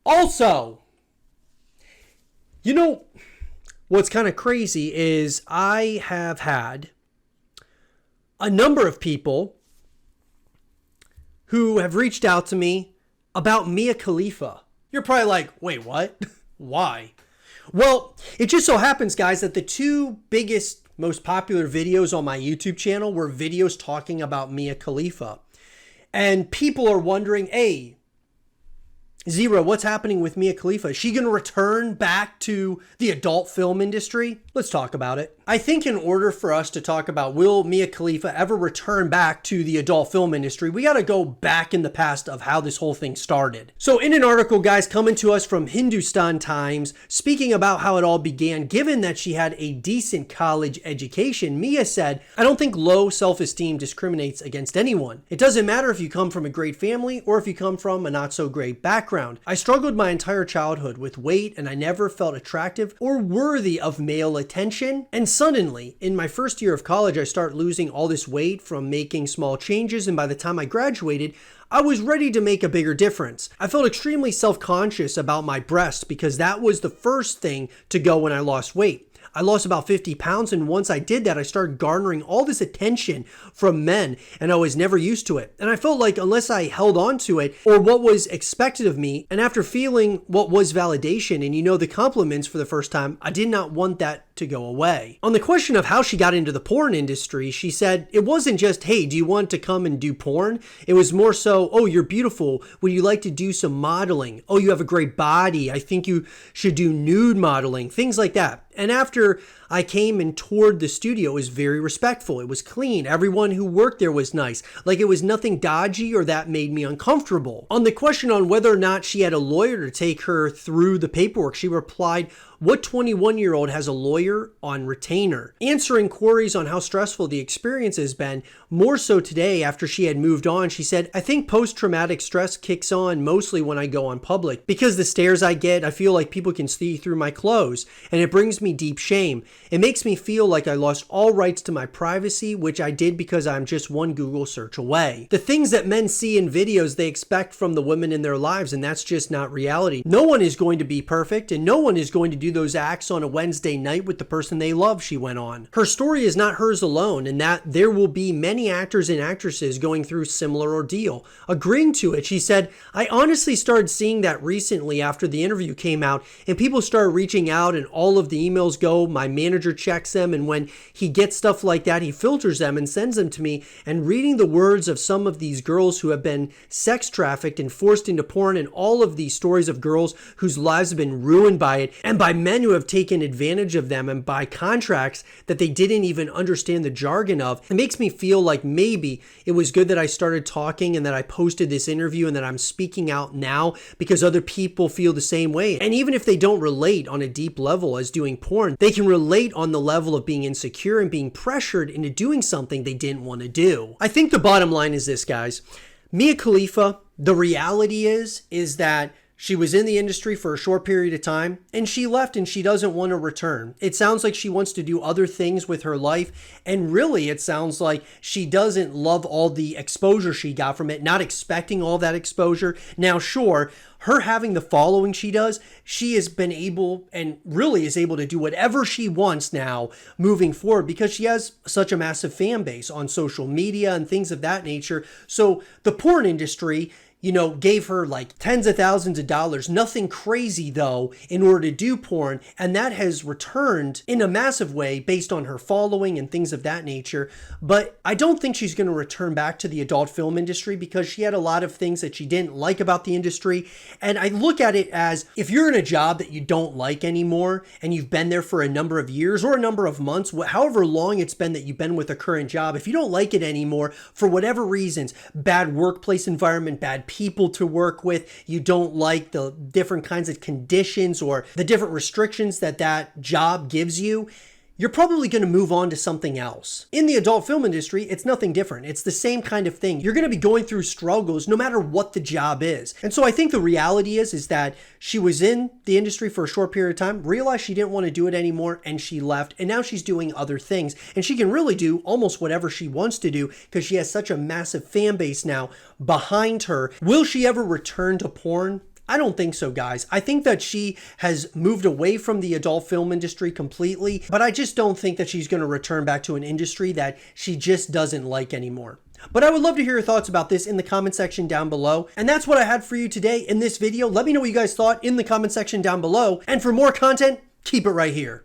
Also, you know, what's kind of crazy is I have had a number of people who have reached out to me about Mia Khalifa. You're probably like, wait, what? Why? Well, it just so happens, guys, that the two biggest, most popular videos on my YouTube channel were videos talking about Mia Khalifa. And people are wondering, hey, Zero, what's happening with Mia Khalifa? Is she going to return back to the adult film industry? Let's talk about it. I think in order for us to talk about will Mia Khalifa ever return back to the adult film industry, we got to go back in the past of how this whole thing started. So in an article, guys, coming to us from Hindustan Times, speaking about how it all began, given that she had a decent college education, Mia said, I don't think low self-esteem discriminates against anyone. It doesn't matter if you come from a great family or if you come from a not so great background. I struggled my entire childhood with weight and I never felt attractive or worthy of male attention. And suddenly, in my first year of college, I started losing all this weight from making small changes. And by the time I graduated, I was ready to make a bigger difference. I felt extremely self-conscious about my breasts because that was the first thing to go when I lost weight. I lost about 50 pounds, and once I did that, I started garnering all this attention from men, and I was never used to it. And I felt like unless I held on to it, or what was expected of me, and after feeling what was validation and the compliments for the first time, I did not want that to go away. On the question of how she got into the porn industry, she said it wasn't just, hey, do you want to come and do porn? It was more so, oh, you're beautiful. Would you like to do some modeling? Oh, you have a great body. I think you should do nude modeling, things like that. And after I came and toured the studio, it was very respectful. It was clean. Everyone who worked there was nice. Like it was nothing dodgy or that made me uncomfortable. On the question on whether or not she had a lawyer to take her through the paperwork, she replied, what 21-year-old has a lawyer on retainer? Answering queries on how stressful the experience has been, more so today after she had moved on, she said, I think post-traumatic stress kicks on mostly when I go on public. Because the stares I get, I feel like people can see through my clothes, and it brings me deep shame. It makes me feel like I lost all rights to my privacy, which I did because I'm just one Google search away. The things that men see in videos they expect from the women in their lives, and that's just not reality. No one is going to be perfect, and no one is going to do those acts on a Wednesday night with the person they love, she went on. Her story is not hers alone, and that there will be many actors and actresses going through similar ordeal. Agreeing to it, she said, I honestly started seeing that recently after the interview came out, and people started reaching out and all of the emails go, my manager checks them, and when he gets stuff like that, he filters them and sends them to me, and reading the words of some of these girls who have been sex trafficked and forced into porn, and all of these stories of girls whose lives have been ruined by it, and by men who have taken advantage of them and by contracts that they didn't even understand the jargon of, it makes me feel like maybe it was good that I started talking and that I posted this interview and that I'm speaking out now because other people feel the same way. And even if they don't relate on a deep level as doing porn, they can relate on the level of being insecure and being pressured into doing something they didn't want to do. I think the bottom line is this, guys. Mia Khalifa, the reality is that she was in the industry for a short period of time and she left and she doesn't want to return. It sounds like she wants to do other things with her life. And really, it sounds like she doesn't love all the exposure she got from it, not expecting all that exposure. Now, sure, her having the following she does, she has been able and really is able to do whatever she wants now moving forward because she has such a massive fan base on social media and things of that nature. So the porn industry, gave her like tens of thousands of dollars, nothing crazy though, in order to do porn. And that has returned in a massive way based on her following and things of that nature. But I don't think she's going to return back to the adult film industry because she had a lot of things that she didn't like about the industry. And I look at it as if you're in a job that you don't like anymore and you've been there for a number of years or a number of months, however long it's been that you've been with a current job, if you don't like it anymore for whatever reasons, bad workplace environment, bad people to work with, you don't like the different kinds of conditions or the different restrictions that job gives you, you're probably going to move on to something else. In the adult film industry, it's nothing different. It's the same kind of thing. You're going to be going through struggles no matter what the job is. And so I think the reality is that she was in the industry for a short period of time, realized she didn't want to do it anymore, and she left. And now she's doing other things. And she can really do almost whatever she wants to do because she has such a massive fan base now behind her. Will she ever return to porn? I don't think so, guys. I think that she has moved away from the adult film industry completely, but I just don't think that she's going to return back to an industry that she just doesn't like anymore. But I would love to hear your thoughts about this in the comment section down below. And that's what I had for you today in this video. Let me know what you guys thought in the comment section down below. And for more content, keep it right here.